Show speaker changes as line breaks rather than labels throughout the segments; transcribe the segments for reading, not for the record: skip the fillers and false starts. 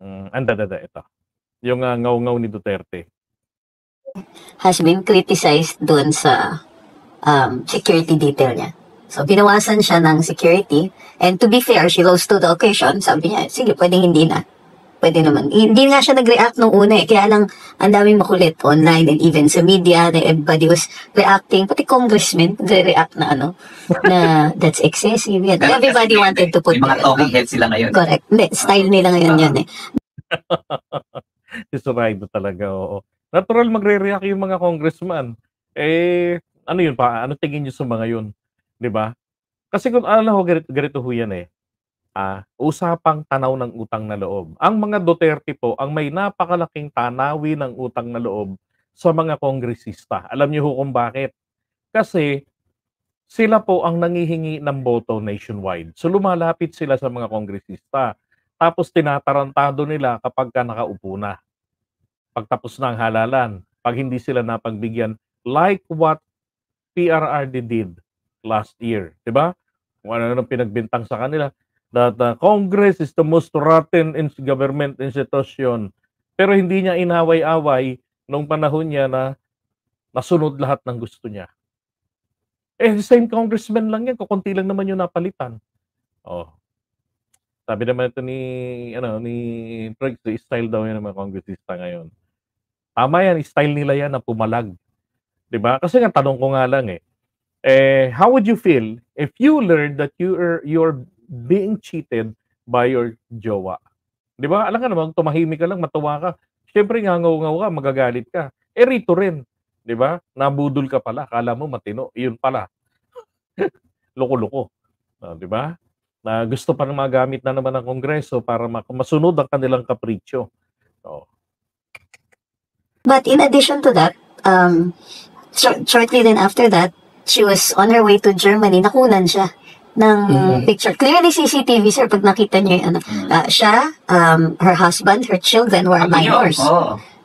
Ito. Yung ngaw-ngaw ni Duterte.
Has been criticized doon sa security detail niya. So, binawasan siya ng security. And to be fair, she rose to the occasion. Sabi niya, sige, pwedeng hindi na. Pwede naman. Hindi nga siya nag-react nung una eh. Kaya lang, ang daming makulit online and even sa media na everybody was reacting. Pati congressmen nagre-react na na that's excessive. Yan. Everybody wanted to put...
Mga talking heads sila ngayon.
Correct. Hindi, style nila ngayon yan eh.
Si Suraido talaga, oo. Natural magre-react yung mga congressman. Ano yun pa? Ano tingin nyo sa mga yun? Diba? Kasi kung ganito ho yan eh. Usapang tanaw ng utang na loob. Ang mga Duterte po, ang may napakalaking tanawin ng utang na loob sa mga kongresista. Alam niyo ho kung bakit? Kasi sila po ang nangihingi ng boto nationwide. So lumalapit sila sa mga kongresista. Tapos tinatarantado nila kapag nakaupo na. Pagtapos na ang halalan. Pag hindi sila napagbigyan. Like what PRRD did last year. Diba? Kung ano pinagbintang sa kanila. That the Congress is the most rotten government institution. Pero hindi niya inaway-away nung panahon niya na nasunod lahat ng gusto niya. Same congressman lang yan. Kukunti lang naman yung napalitan. Sabi naman ito ni Trix, style daw yan ng mga congressista ngayon. Tama yan, style nila yan na pumalag. Diba? Kasi nga tanong ko nga lang how would you feel if you learned that you're being cheated by your jowa? Di ba? Alam ka naman, tumahimik ka lang, matuwa ka. Siyempre, ngangaw-ngaw ka, magagalit ka. Rito rin. Di ba? Nabudol ka pala. Kala mo matino. Iyon pala. Loko-loko. Di ba? Na gusto pa magamit na naman ng Kongreso para masunod ang kanilang kapritsyo.
But in addition to that, shortly then after that, she was on her way to Germany. Nakunan siya ng picture. Clearly CCTV, sir, pag nakita niyo yung siya, her husband, her children were minors.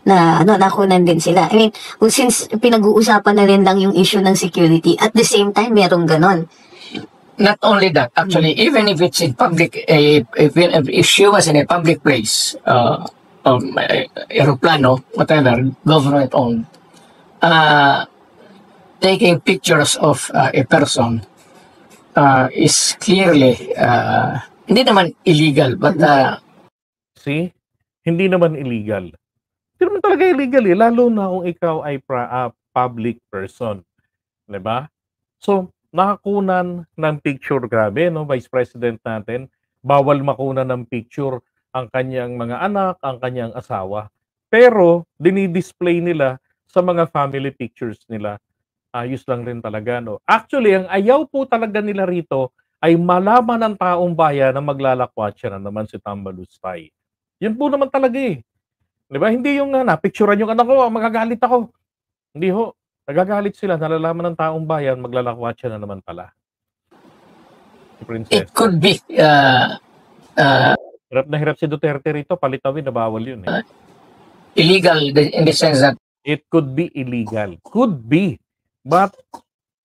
Na nakunan din sila. I mean, since pinag-uusapan na rin lang yung issue ng security, at the same time, merong ganon.
Not only that, actually, even if it's in public, if she was in a public place, aeroplano, whatever, government-owned, taking pictures of a person is clearly hindi naman illegal, but
see, hindi naman illegal. Hindi naman talaga illegal lalo na kung ikaw ay public person, 'di ba? So nakakunan ng picture, grabe no, Vice President natin, bawal makunan ng picture ang kanyang mga anak, ang kanyang asawa. Pero dinidisplay nila sa mga family pictures nila. Ayos lang rin talaga, no? Actually, ang ayaw po talaga nila rito ay malaman ng taong bayan na maglalakwatsa na naman si Tambalustay. Yun po naman talaga eh. Di ba? Hindi yung napicturean yung anak ko, magagalit ako. Hindi ho. Nagagalit sila, nalalaman ng taong bayan, maglalakwatsa na naman pala. Si Princess.
It could be
hirap na hirap si Duterte rito, palitawin na bawal yun eh.
Illegal in the sense that
it could be illegal. Could be. But,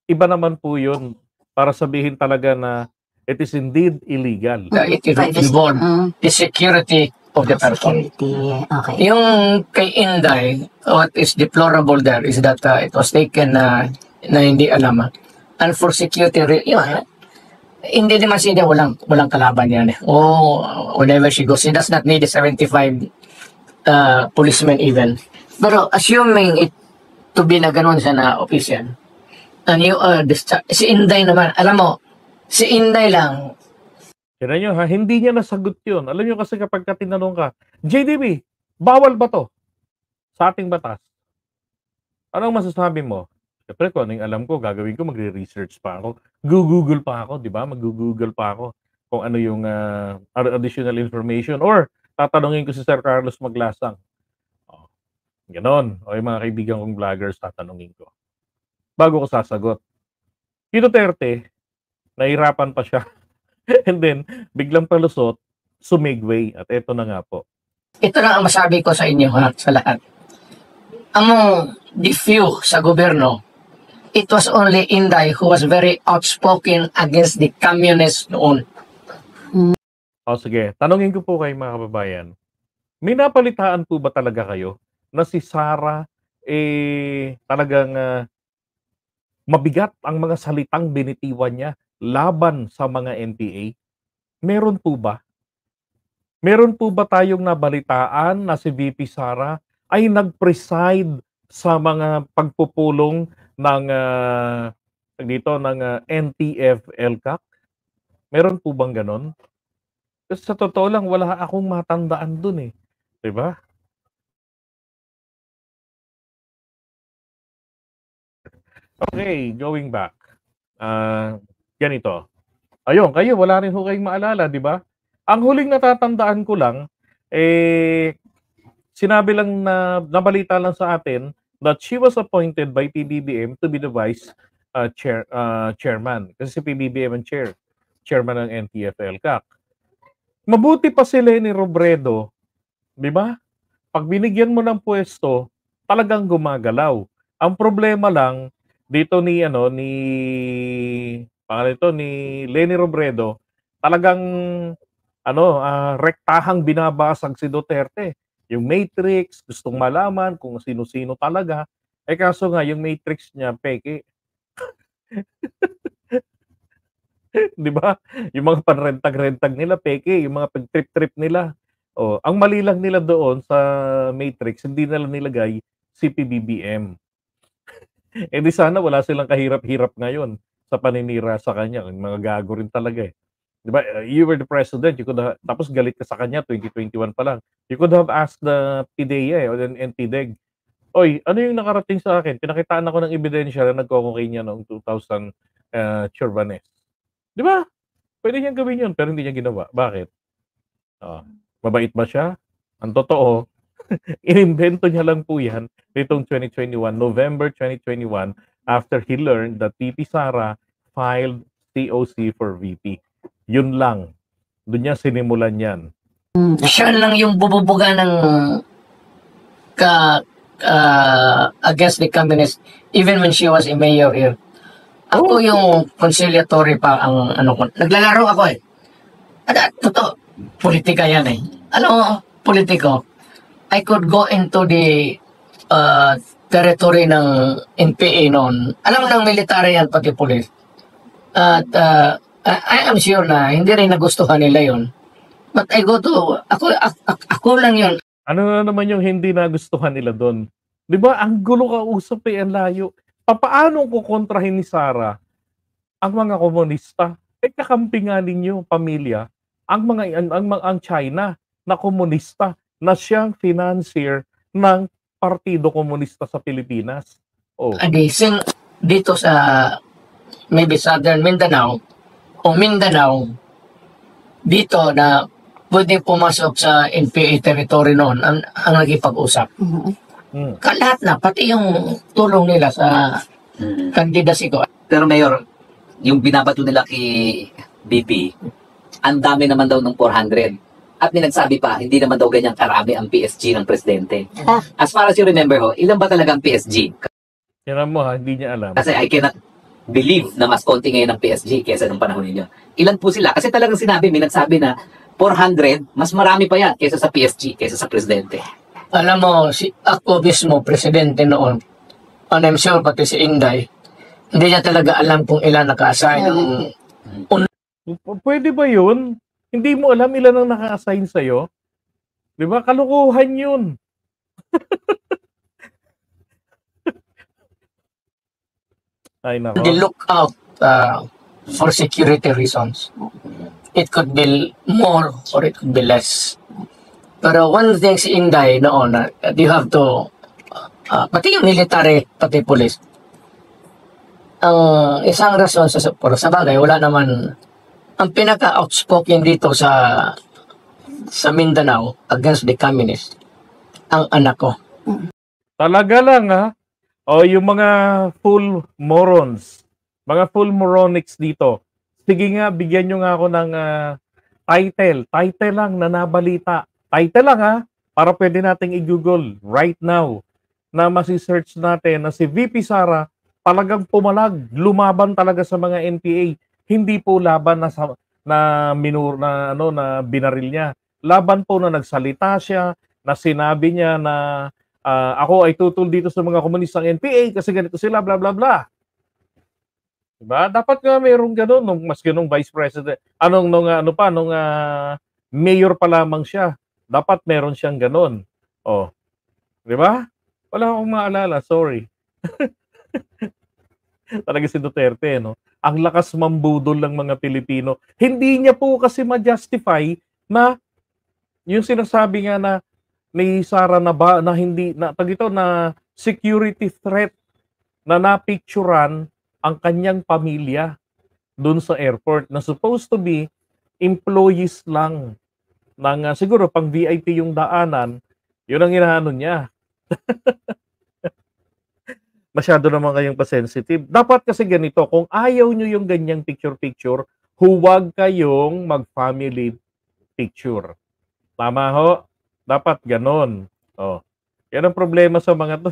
iba naman po yun para sabihin talaga na it is indeed illegal.
It involves the security of the person.
Okay.
Yung kay Inday, what is deplorable there is that it was taken na hindi alam. And for security, hindi naman siya walang kalaban yan. Whenever she goes, she does not need 75 policemen even. Pero assuming it to be na ganun siya na official, and you are si Inday naman, alam mo, si Inday lang.
Kaya nyo ha, hindi niya nasagot yun. Alam nyo kasi kapag tinanong ka, JDB, bawal ba to sa ating batas? Anong masasabi mo? Siyempre kung anong alam ko, gagawin ko, magre-research pa ako. Google pa ako, di ba? Mag-google pa ako kung ano yung additional information, or tatanungin ko si Sir Carlos Maglasang. Ganon. O yung mga kaibigan kong vloggers, tatanungin ko. Bago ko sasagot. Si Duterte, nahirapan pa siya. And then, biglang palusot, sumigway. At eto na nga po.
Ito na ang masabi ko sa inyo, sa lahat. Among the few sa gobyerno, it was only Inday who was very outspoken against the communists noon.
Sige. Tanungin ko po kayo mga kababayan. May napalitaan po ba talaga kayo na si Sara, talagang, mabigat ang mga salitang binitiwan niya laban sa mga NPA? Meron po ba? Meron po ba tayong nabalitaan na si VP Sara ay nag-preside sa mga pagpupulong ng, NTF-ELCAC? Meron po bang gano'n? Kasi sa totoo lang wala akong matandaan dun, 'di ba? Okay, going back, ganito. Ayun, kayo wala rin ho kayong maalala, 'di ba? Ang huling natatandaan ko lang, eh, sinabi lang na nabalita lang sa atin that she was appointed by PBBM to be the vice, chairman. Kasi si PBBM ang chairman ng NTF-ELCAC. Mabuti pa si Leni Robredo, 'di ba? 'Pag binigyan mo ng puwesto, talagang gumagalaw. Ang problema lang dito pangalan nito, ni Leni Robredo, talagang rektahang binabasag si Duterte. Yung matrix, gustong malaman kung sino-sino talaga. Eh kaso nga, yung matrix niya, peke. 'Di ba? Yung mga panrentag-rentag nila, peke. Yung mga pag-trip-trip nila. Oh, ang mali lang nila doon sa matrix, hindi nila nilagay si PBBM. Eh di sana wala silang kahirap-hirap ngayon sa paninira sa kanya. Mga gago rin talaga eh. 'Di ba? You were the president, you could have, tapos galit ka sa kanya 2021 pa lang. You could have asked the PDEA o the NTDEG, "Oy, ano yung nakarating sa akin? Pinakitaan ako ng ebidensya na nagko-cocaine niya noong 2000, Chorbanes." 'Di ba? Pwede niyang gawin 'yun pero hindi niya ginawa. Bakit? Oh, mabait ba siya? Ang totoo, inimbento niya lang po 'yan nitong 2021, November 2021, after he learned that VP Sara filed COC for VP. Yun lang. Doon niya sinimulan 'yan.
Siya lang yung bububuga ng against the communist even when she was a mayor here. Ako yung conciliatory pa ang ano ko. Naglalaro ako eh. Totoo, politika yan eh. Alam mo, politiko, I could go into the territory ng NPA noon. Alam mo ng military yan, pati police. At I am sure na hindi rin nagustuhan nila yon. But I go to, ako lang yun.
Ano na naman yung hindi nagustuhan nila doon? 'Di ba ang gulo kausap eh, ang layo. Papaano kokontrahin ni Sara ang mga komunista? Eh kakampi nga ninyo, pamilya, ang China na komunista na siyang financier ng Partido Komunista sa Pilipinas. Oh,
Addition dito sa maybe Southern Mindanao o Mindanao dito na pwedeng pumasok sa NPA territory noon ang nagipag-usap. Lahat na, pati yung tulong nila sa candidacy ko.
Pero Mayor, yung binabato nila kay BP, ang dami naman daw ng 400. At nagsabi pa, hindi naman daw ganyan karami ang PSG ng presidente. As far as you remember ho, ilan ba talaga ang PSG?
yan mo ha, hindi niya alam.
Kasi I cannot believe na mas konti ngayon ang PSG kaysa nung panahon ninyo. Ilan po sila? Kasi talagang may nagsabi na 400, mas marami pa yan kaysa sa PSG, kaysa sa presidente.
Alam mo, ako mismo, presidente noon, and I'm sure pati si Inday, hindi niya talaga alam kung ilan naka-assign.
Pwede ba yun? Hindi mo alam ilan ang naka-assign sa'yo? 'Di ba? Kalokohan yun. Ay nako.
They look out for security reasons. It could be more or it could be less. Pero one thing si Inday noon, you have to, pati yung military, pati police, ang isang rason sa bagay, wala naman, ang pinaka-outspoken dito sa Mindanao against the communist, ang anak ko.
Talaga lang ha. O yung mga full morons, mga full moronics dito. Sige nga, bigyan nyo nga ako ng title lang na nabalita. Title lang ha, para pwede nating i-google right now na masi-search natin na si VP Sara talagang pumalag, lumaban talaga sa mga NPA. Hindi po laban na binaril niya. Laban po na nagsalita siya, na sinabi niya na ako ay tutol dito sa mga komunistang NPA kasi ganito sila, bla bla bla. Diba? Dapat nga mayroong gano'n nung mas ganung vice president. Nung mayor pa lamang siya. Dapat meron siyang gano'n. Oh, 'di ba? Wala akong maalala, sorry. Talaga si Duterte, no? Ang lakas mambudol ng mga Pilipino. Hindi niya po kasi ma-justify na yung sinasabi nga na may Sara na ba na hindi na ito na security threat na napicturan ang kanyang pamilya doon sa airport na supposed to be employees lang ng siguro pang VIP yung daanan, yun ang inaano niya. Masyado naman kayong pa-sensitive. Dapat kasi ganito, kung ayaw nyo yung ganyang picture-picture, huwag kayong mag-family picture. Tama ho? Dapat ganon. Oh. Yan ang problema sa mga to.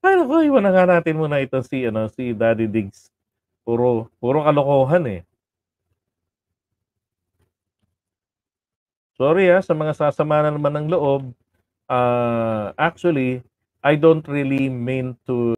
Ay, naku, iwan na nga natin muna ito si Daddy Diggs. Puro kalokohan eh. Sorry sa mga sasama na naman ng loob. Actually, I don't really mean to